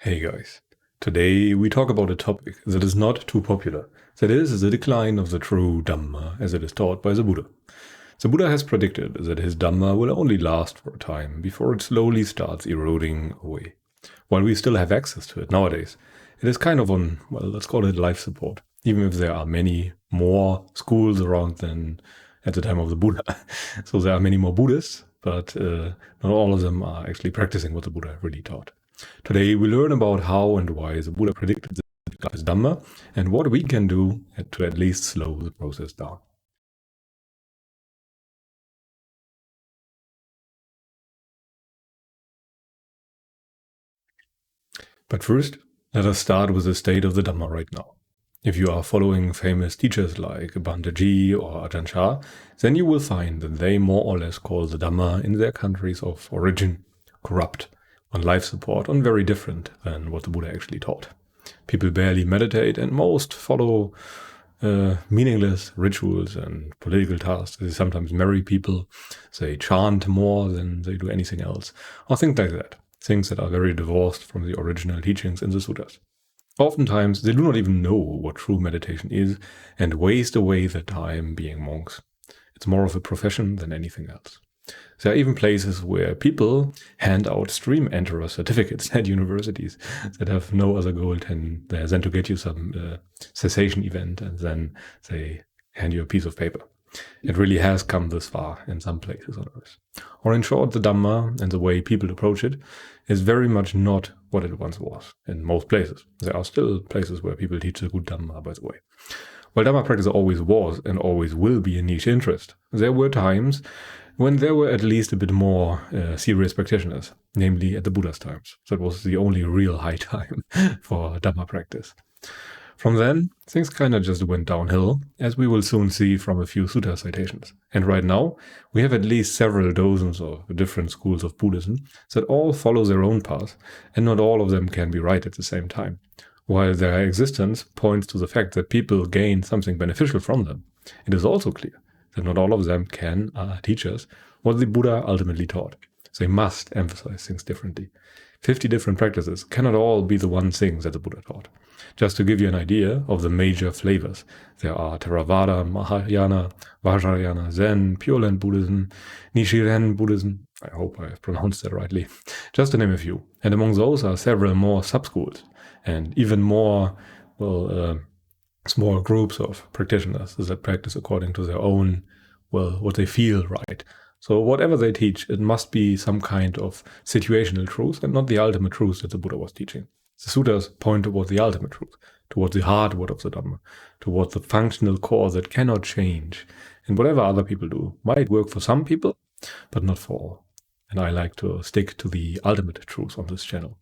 Hey guys, today we talk about a topic that is not too popular. That is the decline of the true Dhamma as it is taught by the Buddha. The Buddha has predicted that his Dhamma will only last for a time before it slowly starts eroding away. While we still have access to it nowadays, it is kind of on, well, let's call it life support, even if there are many more schools around than at the time of the Buddha. So there are many more Buddhists, but not all of them are actually practicing what the Buddha really taught. Today we learn about how and why the Buddha predicted this Dhamma and what we can do to at least slow the process down. But first, let us start with the state of the Dhamma right now. If you are following famous teachers like Bandaji or Ajahn Chah, then you will find that they more or less call the Dhamma in their countries of origin corrupt, on life support, and very different than what the Buddha actually taught. People barely meditate and most follow meaningless rituals and political tasks. They sometimes marry people, they chant more than they do anything else, or things like that. Things that are very divorced from the original teachings in the suttas. Oftentimes, they do not even know what true meditation is and waste away their time being monks. It's more of a profession than anything else. There are even places where people hand out stream enterer certificates at universities that have no other goal than to get you some cessation event, and then they hand you a piece of paper. It really has come this far in some places on earth. Or in short, the Dhamma and the way people approach it is very much not what it once was in most places. There are still places where people teach the good Dhamma, by the way. While Dhamma practice always was and always will be a niche interest, there were times when there were at least a bit more serious practitioners, namely at the Buddha's times. That was the only real high time for Dhamma practice. From then, things kind of just went downhill, as we will soon see from a few sutta citations. And right now, we have at least several dozens of different schools of Buddhism that all follow their own path, and not all of them can be right at the same time. While their existence points to the fact that people gain something beneficial from them, it is also clear that not all of them can teach us what the Buddha ultimately taught. They must emphasize things differently. 50 different practices cannot all be the one thing that the Buddha taught. Just to give you an idea of the major flavors, there are Theravada, Mahayana, Vajrayana, Zen, Pure Land Buddhism, Nichiren Buddhism. I hope I have pronounced that rightly. Just to name a few. And among those are several more sub-schools and even more, small groups of practitioners that practice according to their own, what they feel right. So whatever they teach, it must be some kind of situational truth and not the ultimate truth that the Buddha was teaching. The suttas point toward the ultimate truth, toward the hardwood of the Dhamma, toward the functional core that cannot change. And whatever other people do might work for some people, but not for all. And I like to stick to the ultimate truth on this channel.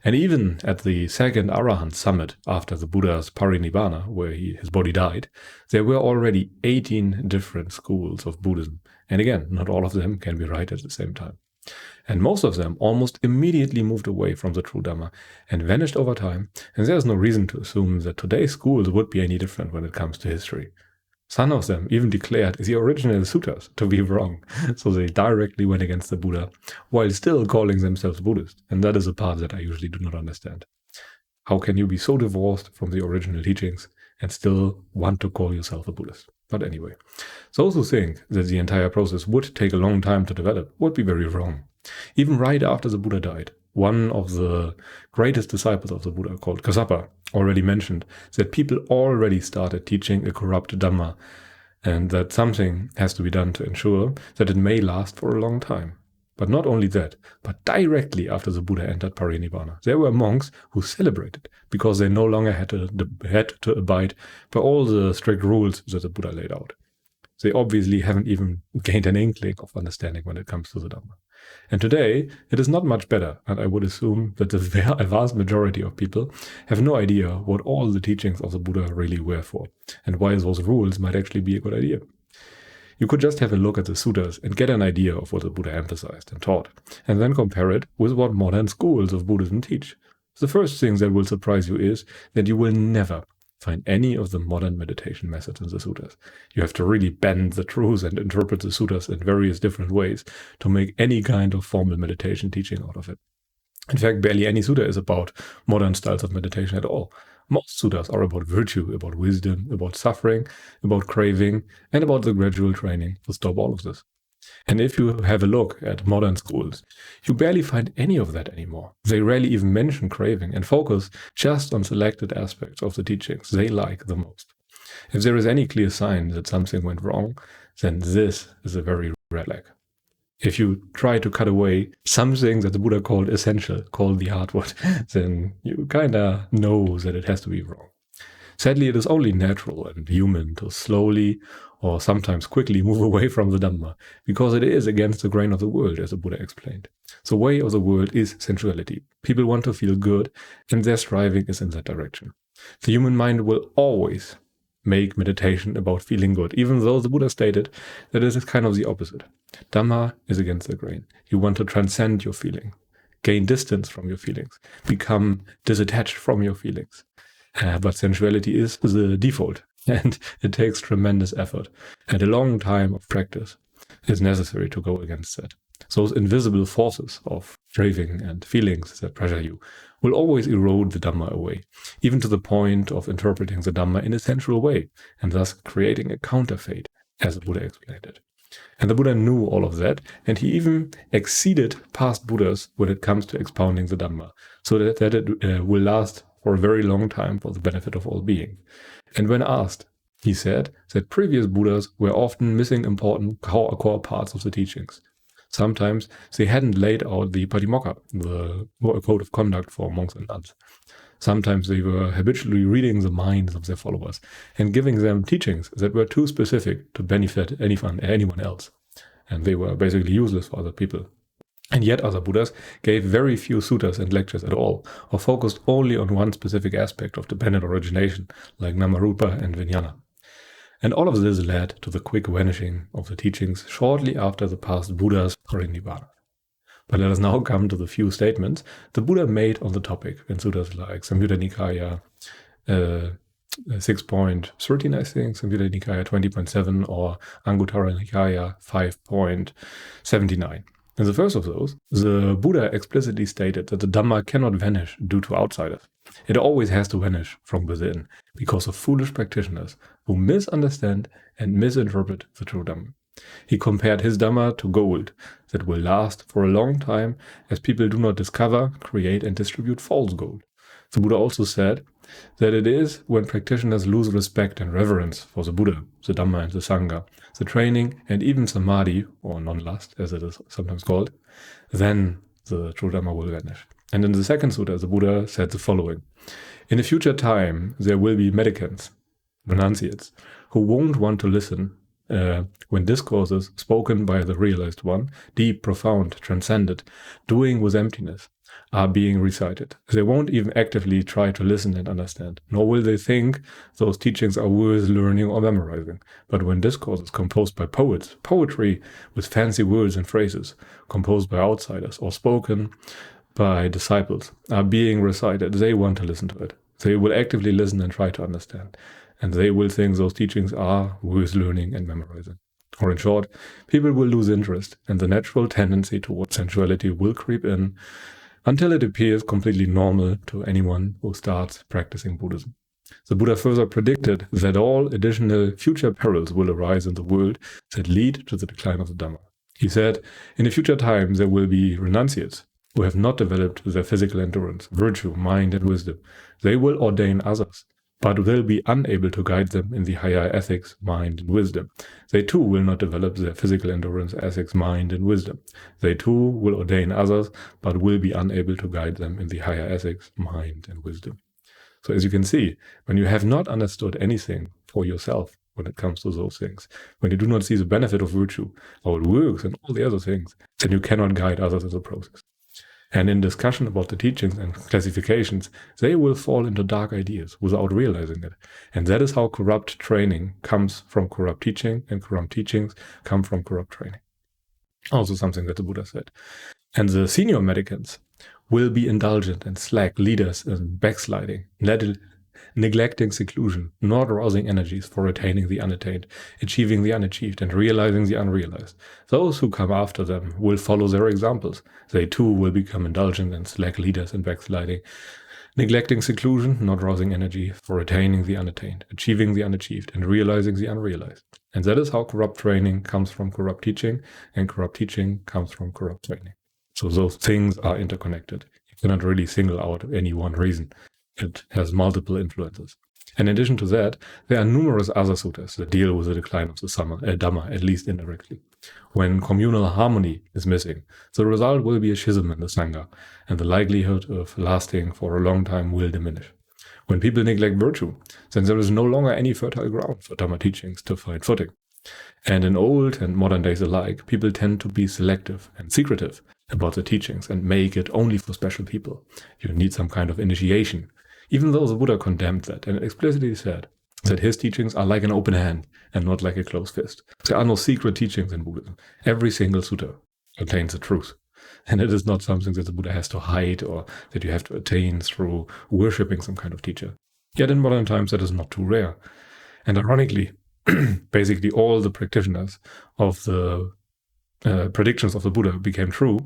And even at the second Arahant summit after the Buddha's parinibbana, where his body died, there were already 18 different schools of Buddhism. And again, not all of them can be right at the same time. And most of them almost immediately moved away from the true Dhamma and vanished over time, and there's no reason to assume that today's schools would be any different when it comes to history. Some of them even declared the original suttas to be wrong, so they directly went against the Buddha, while still calling themselves Buddhist, and that is a part that I usually do not understand. How can you be so divorced from the original teachings and still want to call yourself a Buddhist? But anyway, those who think that the entire process would take a long time to develop would be very wrong. Even right after the Buddha died, one of the greatest disciples of the Buddha, called Kassapa, already mentioned that people already started teaching a corrupt Dhamma, and that something has to be done to ensure that it may last for a long time. But not only that, but directly after the Buddha entered parinibbana, there were monks who celebrated because they no longer had to abide by all the strict rules that the Buddha laid out. They obviously haven't even gained an inkling of understanding when it comes to the Dhamma. And today, it is not much better, and I would assume that the vast majority of people have no idea what all the teachings of the Buddha really were for, and why those rules might actually be a good idea. You could just have a look at the suttas and get an idea of what the Buddha emphasized and taught, and then compare it with what modern schools of Buddhism teach. The first thing that will surprise you is that you will never find any of the modern meditation methods in the suttas. You have to really bend the truth and interpret the suttas in various different ways to make any kind of formal meditation teaching out of it. In fact, barely any sutta is about modern styles of meditation at all. Most suttas are about virtue, about wisdom, about suffering, about craving, and about the gradual training to stop all of this. And if you have a look at modern schools, you barely find any of that anymore. They rarely even mention craving and focus just on selected aspects of the teachings they like the most. If there is any clear sign that something went wrong, then this is a very red flag. If you try to cut away something that the Buddha called essential, called the hardwood, then you kinda know that it has to be wrong. Sadly, it is only natural and human to slowly or sometimes quickly move away from the Dhamma, because it is against the grain of the world, as the Buddha explained. The way of the world is sensuality. People want to feel good, and their striving is in that direction. The human mind will always make meditation about feeling good, even though the Buddha stated that it is kind of the opposite. Dhamma is against the grain. You want to transcend your feeling, gain distance from your feelings, become disattached from your feelings. But sensuality is the default, and it takes tremendous effort, and a long time of practice is necessary to go against that. Those invisible forces of craving and feelings that pressure you will always erode the Dhamma away, even to the point of interpreting the Dhamma in a sensual way, and thus creating a counterfeit, as the Buddha explained it. And the Buddha knew all of that, and he even exceeded past Buddhas when it comes to expounding the Dhamma, so that it will last for a very long time for the benefit of all beings. And when asked, he said that previous Buddhas were often missing important core parts of the teachings. Sometimes they hadn't laid out the patimokkha, the code of conduct for monks and nuns. Sometimes they were habitually reading the minds of their followers and giving them teachings that were too specific to benefit anyone else. And they were basically useless for other people. And yet other Buddhas gave very few suttas and lectures at all, or focused only on one specific aspect of dependent origination, like Namarupa and Vijnana. And all of this led to the quick vanishing of the teachings shortly after the past Buddhas were in Nibbana. But let us now come to the few statements the Buddha made on the topic in suttas like Samyutta Nikaya 6.13, I think, Samyutta Nikaya 20.7, or Anguttara Nikaya 5.79. In the first of those, the Buddha explicitly stated that the Dhamma cannot vanish due to outsiders. It always has to vanish from within, because of foolish practitioners who misunderstand and misinterpret the true Dhamma. He compared his Dhamma to gold that will last for a long time, as people do not discover, create, and distribute false gold. The Buddha also said that it is when practitioners lose respect and reverence for the Buddha, the Dhamma, and the Sangha, the training, and even samadhi, or non-lust, as it is sometimes called, then the true Dhamma will vanish. And in the second sutta, the Buddha said the following: in a future time, there will be mendicants, renunciates, who won't want to listen when discourses spoken by the realized one, deep, profound, transcended, doing with emptiness, are being recited. They won't even actively try to listen and understand, nor will they think those teachings are worth learning or memorizing. But when discourses composed by poets, poetry with fancy words and phrases, composed by outsiders or spoken by disciples, are being recited, they want to listen to it. They will actively listen and try to understand, and they will think those teachings are worth learning and memorizing. Or in short, people will lose interest, and the natural tendency towards sensuality will creep in until it appears completely normal to anyone who starts practicing Buddhism. The Buddha further predicted that all additional future perils will arise in the world that lead to the decline of the Dhamma. He said, in a future time there will be renunciates who have not developed their physical endurance, virtue, mind, and wisdom. They will ordain others, but will be unable to guide them in the higher ethics, mind, and wisdom. They too will not develop their physical endurance, ethics, mind, and wisdom. They too will ordain others, but will be unable to guide them in the higher ethics, mind, and wisdom. So as you can see, when you have not understood anything for yourself when it comes to those things, when you do not see the benefit of virtue, how it works, and all the other things, then you cannot guide others in the process. And in discussion about the teachings and classifications, they will fall into dark ideas without realizing it. And that is how corrupt training comes from corrupt teaching, and corrupt teachings come from corrupt training. Also something that the Buddha said. And the senior mendicants will be indulgent and slack leaders in backsliding, neglecting seclusion, not rousing energies for attaining the unattained, achieving the unachieved, and realizing the unrealized. Those who come after them will follow their examples. They too will become indulgent and slack leaders in backsliding, neglecting seclusion, not rousing energy for attaining the unattained, achieving the unachieved, and realizing the unrealized. And that is how corrupt training comes from corrupt teaching, and corrupt teaching comes from corrupt training. So those things are interconnected. You cannot really single out any one reason. It has multiple influences. In addition to that, there are numerous other suttas that deal with the decline of the Dhamma, at least indirectly. When communal harmony is missing, the result will be a schism in the Sangha, and the likelihood of lasting for a long time will diminish. When people neglect virtue, then there is no longer any fertile ground for Dhamma teachings to find footing. And in old and modern days alike, people tend to be selective and secretive about the teachings and make it only for special people. You need some kind of initiation, even though the Buddha condemned that and explicitly said that his teachings are like an open hand and not like a closed fist. There are no secret teachings in Buddhism. Every single sutta contains the truth. And it is not something that the Buddha has to hide or that you have to attain through worshipping some kind of teacher. Yet in modern times, that is not too rare. And ironically, basically all the practitioners of the predictions of the Buddha became true.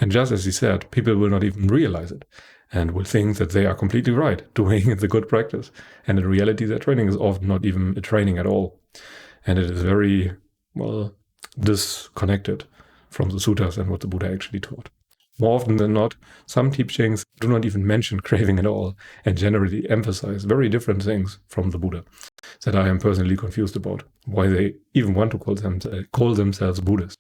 And just as he said, people will not even realize it and will think that they are completely right, doing the good practice. And in reality, their training is often not even a training at all. And it is very, disconnected from the suttas and what the Buddha actually taught. More often than not, some teachings do not even mention craving at all and generally emphasize very different things from the Buddha that I am personally confused about, why they even want to call themselves Buddhist.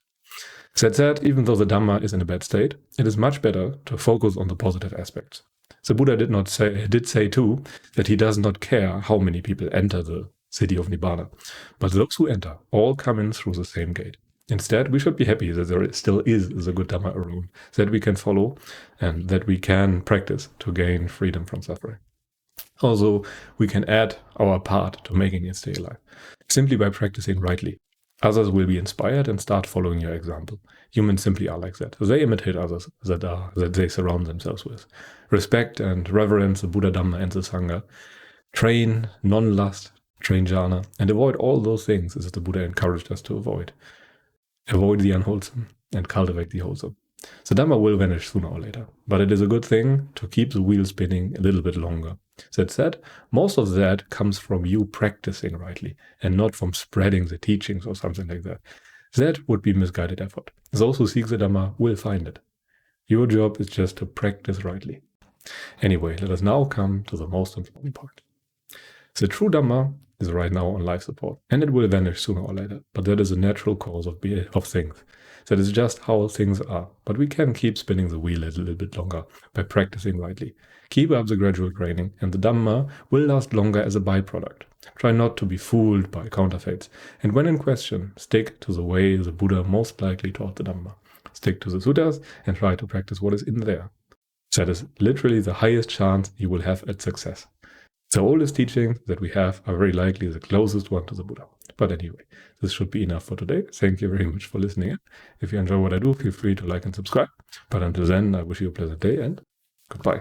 That said, even though the Dhamma is in a bad state, it is much better to focus on the positive aspects. The Buddha did say too that he does not care how many people enter the city of Nibbana, but those who enter all come in through the same gate. Instead, we should be happy that there still is the good Dhamma around, that we can follow and that we can practice to gain freedom from suffering. Also, we can add our part to making it stay alive, simply by practicing rightly. Others will be inspired and start following your example. Humans simply are like that. They imitate others that they surround themselves with. Respect and reverence the Buddha, Dhamma, and the Sangha. Train non-lust, train jhana, and avoid all those things as the Buddha encouraged us to avoid. Avoid the unwholesome and cultivate the wholesome. The Dhamma will vanish sooner or later, but it is a good thing to keep the wheel spinning a little bit longer. That said, most of that comes from you practicing rightly and not from spreading the teachings or something like that. That would be misguided effort. Those who seek the Dhamma will find it. Your job is just to practice rightly. Anyway, let us now come to the most important part. The true Dhamma is right now on life support, and it will vanish sooner or later, but that is a natural cause of things. That is just how things are, but we can keep spinning the wheel a little bit longer by practicing rightly. Keep up the gradual training, and the Dhamma will last longer as a byproduct. Try not to be fooled by counterfeits, and when in question, stick to the way the Buddha most likely taught the Dhamma. Stick to the suttas and try to practice what is in there. That is literally the highest chance you will have at success. The oldest teachings that we have are very likely the closest one to the Buddha. But anyway, this should be enough for today. Thank you very much for listening in. If you enjoy what I do, feel free to like and subscribe. But until then, I wish you a pleasant day and goodbye.